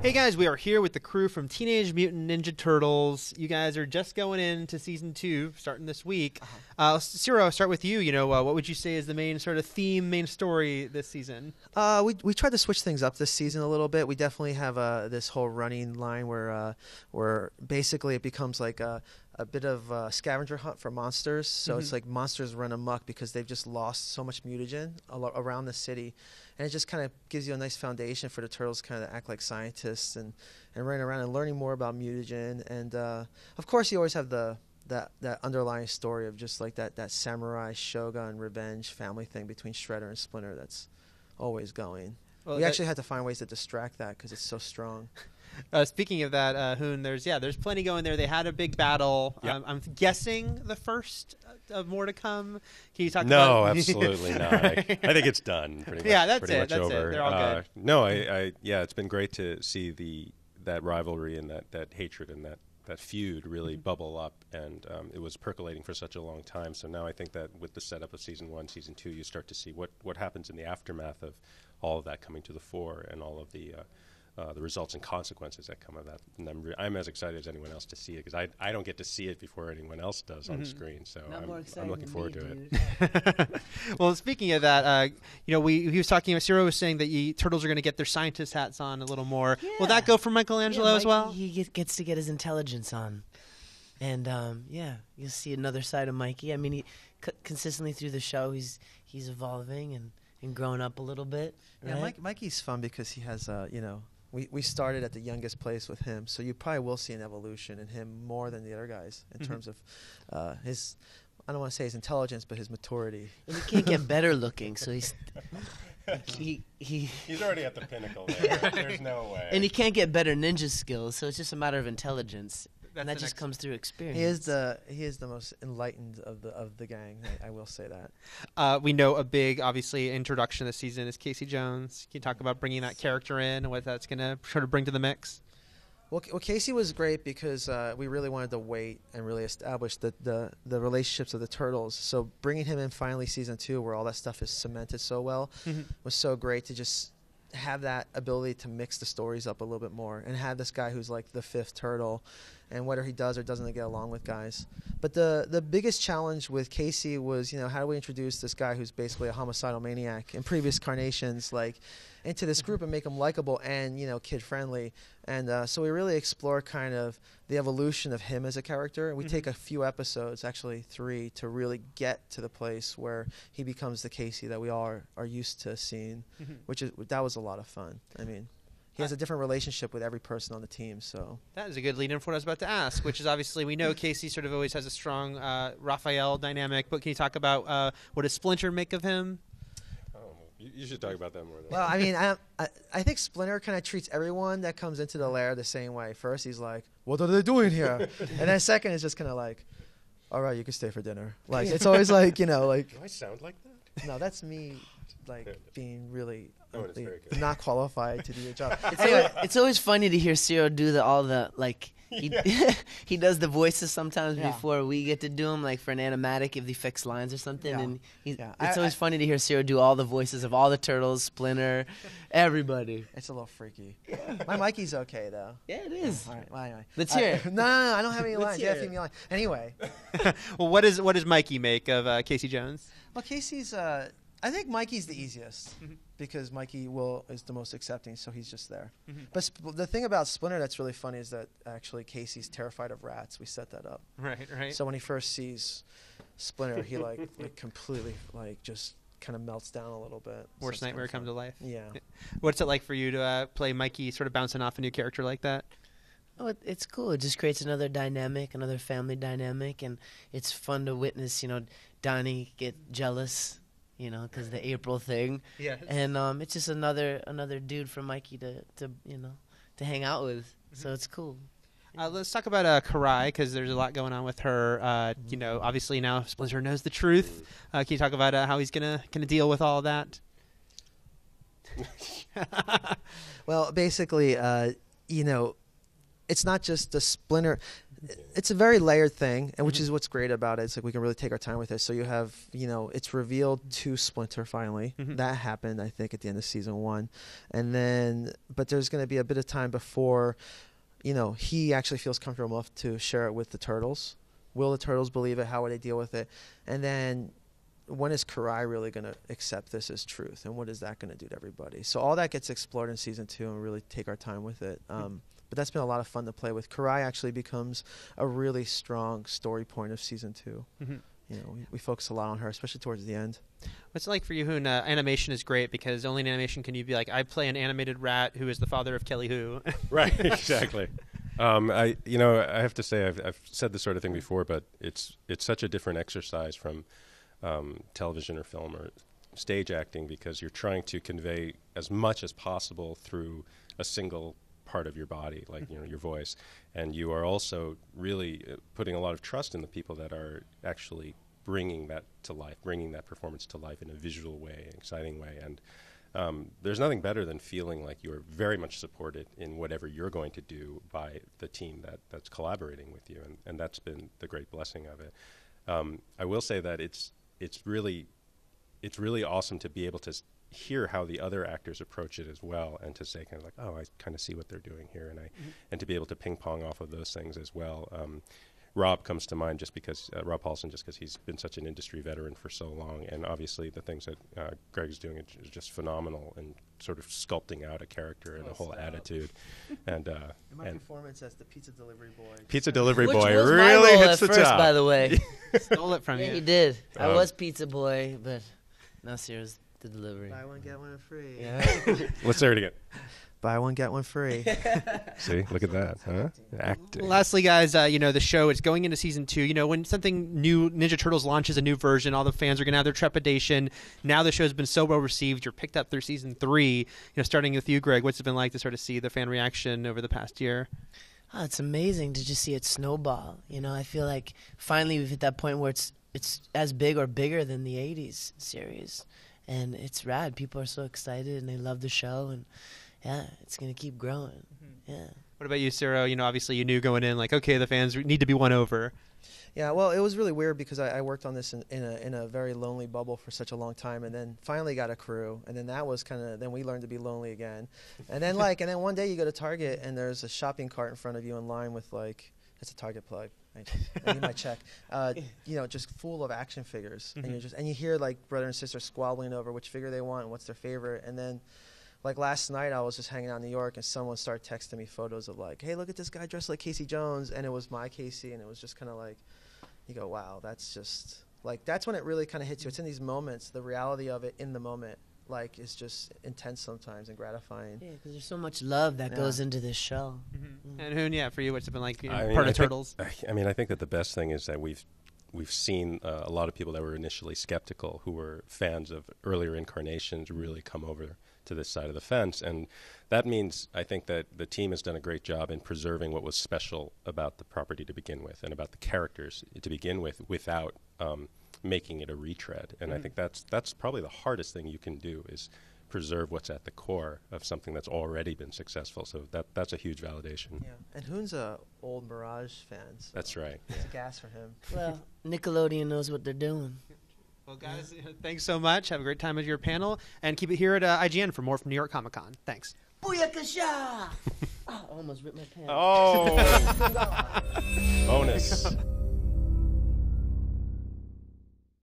Hey guys, we are here with the crew from Teenage Mutant Ninja Turtles. You guys are just going into season 2, starting this week. Ciro, I'll start with you. What would you say is the main sort of theme, main story this season? We tried to switch things up this season a little bit. We definitely have this whole running line where basically it becomes like a bit of a scavenger hunt for monsters. So it's like monsters run amok because they've just lost so much mutagen around the city. And it just kind of gives you a nice foundation for the turtles kind of act like scientists and running around and learning more about mutagen. And of course, you always have that underlying story of just like that samurai shogun revenge family thing between Shredder and Splinter that's always going. Well, we actually had to find ways to distract that because it's so strong. Speaking of that, Hoon, there's plenty going there. They had a big battle. Yep. I'm guessing the first of more to come. Can you talk about? No, absolutely not. I think it's done. Pretty much, that's pretty it. much That's over. it. They're all good. No, it's been great to see that rivalry and that hatred and that feud really bubble up, and it was percolating for such a long time. So now I think that with the setup of season 1, season 2, you start to see what happens in the aftermath of all of that coming to the fore and all of the results and consequences that come of that. And I'm as excited as anyone else to see it because I don't get to see it before anyone else does on screen. So I'm looking forward to it. Well, speaking of that, he was talking. Ciro was saying that turtles are going to get their scientist hats on a little more. Yeah. Will that go for Michelangelo as well? He gets to get his intelligence on, and you'll see another side of Mikey. I mean, he consistently through the show, he's evolving and growing up a little bit. Right? Yeah, Mikey's fun because he has We started at the youngest place with him, so you probably will see an evolution in him more than the other guys in terms of his, I don't want to say his intelligence, but his maturity. And he can't get better looking, so he's already at the pinnacle there. There's no way. And he can't get better ninja skills, so it's just a matter of intelligence. And that just comes through experience. He is the most enlightened of the gang. I will say that. We know a big, obviously, introduction this season is Casey Jones. Can you talk about bringing that character in and what that's going to sort of bring to the mix? Well, Casey was great because we really wanted to wait and really establish the relationships of the Turtles. So bringing him in finally season 2, where all that stuff is cemented so well, was so great to just have that ability to mix the stories up a little bit more and have this guy who's like the 5th turtle and whether he does or doesn't get along with guys. But the biggest challenge with Casey was, how do we introduce this guy who's basically a homicidal maniac in previous carnations, like, into this group and make him likable and, kid-friendly. And so we really explore kind of the evolution of him as a character. And we take a few episodes, actually 3, to really get to the place where he becomes the Casey that we all are used to seeing, that was a lot of fun. I mean, he has a different relationship with every person on the team. So that is a good lead-in for what I was about to ask, which is obviously we know Casey sort of always has a strong Raphael dynamic, but can you talk about what does Splinter make of him? You should talk about that more. Well, I mean, I think Splinter kind of treats everyone that comes into the lair the same way. First, he's like, "What are they doing here?" And then second, it's just kind of like, "All right, you can stay for dinner." Like it's always like, like. Do I sound like that? No, that's me, like being really not qualified to do your job. It's always funny to hear Ciro do all the like. He does the voices sometimes before we get to do them, like for an animatic if they fix lines or something. And it's always funny to hear Ciro do all the voices of all the turtles, Splinter, everybody. It's a little freaky. My Mikey's okay though. Yeah, it is. All right, well, anyway. Let's hear it. No, I don't have any lines. You have to give me a line. Anyway. Well, what does Mikey make of Casey Jones? Well, Casey's. I think Mikey's the easiest because Mikey is the most accepting, so he's just there. But the thing about Splinter that's really funny is that actually Casey's terrified of rats. We set that up. Right. So when he first sees Splinter, he like completely like just kind of melts down a little bit. Worst nightmare come to life. Yeah. What's it like for you to play Mikey, sort of bouncing off a new character like that? Oh, it's cool. It just creates another dynamic, another family dynamic, and it's fun to witness, Donnie get jealous. Because the April thing. Yeah. And it's just another dude for Mikey to hang out with. So it's cool. Let's talk about Karai, because there's a lot going on with her. Obviously now Splinter knows the truth. Can you talk about how he's gonna deal with all of that? Well, basically, it's not just the Splinter. It's a very layered thing, and which is what's great about it. It's like we can really take our time with it. So you have, it's revealed to Splinter finally. That happened, I think, at the end of season 1. And then, but there's going to be a bit of time before, he actually feels comfortable enough to share it with the Turtles. Will the Turtles believe it? How would they deal with it? And then when is Karai really going to accept this as truth? And what is that going to do to everybody? So all that gets explored in season 2, and really take our time with it. But that's been a lot of fun to play with. Karai actually becomes a really strong story point of season 2. We focus a lot on her, especially towards the end. What's it like for you, Hoon? Animation is great because only in animation can you be like, I play an animated rat who is the father of Kelly Who. Right, exactly. I have to say I've said this sort of thing before, but it's such a different exercise from television or film or stage acting, because you're trying to convey as much as possible through a single part of your body, like your voice, and you are also really putting a lot of trust in the people that are actually bringing that to life, bringing that performance to life in a visual way, an exciting way. And there's nothing better than feeling like you're very much supported in whatever you're going to do by the team that's collaborating with you, and that's been the great blessing of it. I will say that it's really awesome to be able to hear how the other actors approach it as well, and to say kind of like, oh, I kind of see what they're doing here, and to be able to ping pong off of those things as well. Rob comes to mind just because Rob Paulson, just because he's been such an industry veteran for so long, and obviously the things that Greg's doing is just phenomenal, and sort of sculpting out a character and a whole attitude. And my performance as the pizza delivery boy. Pizza delivery boy was really hits the first, top. by the way. Stole it from you. He did. I was pizza boy, but now Ciro's the delivery. Buy one, get one free. Yeah. Let's say it again. Buy one, get one free. See, look at that, huh? Acting. Well, lastly, guys, the show is going into season 2. When something new, Ninja Turtles launches a new version, all the fans are going to have their trepidation. Now the show's been so well received. You're picked up through season 3. Starting with you, Greg, what's it been like to sort of see the fan reaction over the past year? Oh, it's amazing to just see it snowball. I feel like finally we've hit that point where it's as big or bigger than the 80s series. And it's rad. People are so excited, and they love the show, and yeah, it's going to keep growing. Yeah. What about you, Ciro? Obviously you knew going in, like, okay, the fans need to be won over. Yeah, well, it was really weird because I worked on this in a very lonely bubble for such a long time, and then finally got a crew, and then that was then we learned to be lonely again. And then and then one day you go to Target, and there's a shopping cart in front of you in line with it's a Target plug. I need my check. Just full of action figures, and you hear brother and sister squabbling over which figure they want and what's their favorite. And then, last night, I was just hanging out in New York, and someone started texting me photos of hey, look at this guy dressed like Casey Jones, and it was my Casey, and it was just kind of you go, wow, that's just that's when it really kind of hits you. It's in these moments, the reality of it in the moment. Is just intense sometimes and gratifying. Yeah, because there's so much love that goes into this show. And Hoon, for you, what's it been like part of Turtles? I think that the best thing is that we've seen a lot of people that were initially skeptical, who were fans of earlier incarnations, really come over to this side of the fence. And that means, I think, that the team has done a great job in preserving what was special about the property to begin with, and about the characters to begin with, without making it a retread. And I think that's probably the hardest thing you can do, is preserve what's at the core of something that's already been successful. So that's a huge validation. Yeah, and Hoon's a old Mirage fan. So that's right. it's a gas for him. Well, Nickelodeon knows what they're doing. Well, guys, thanks so much. Have a great time at your panel, and keep it here at IGN for more from New York Comic Con. Thanks. Booyakasha! I almost ripped my pants. Oh! Bonus.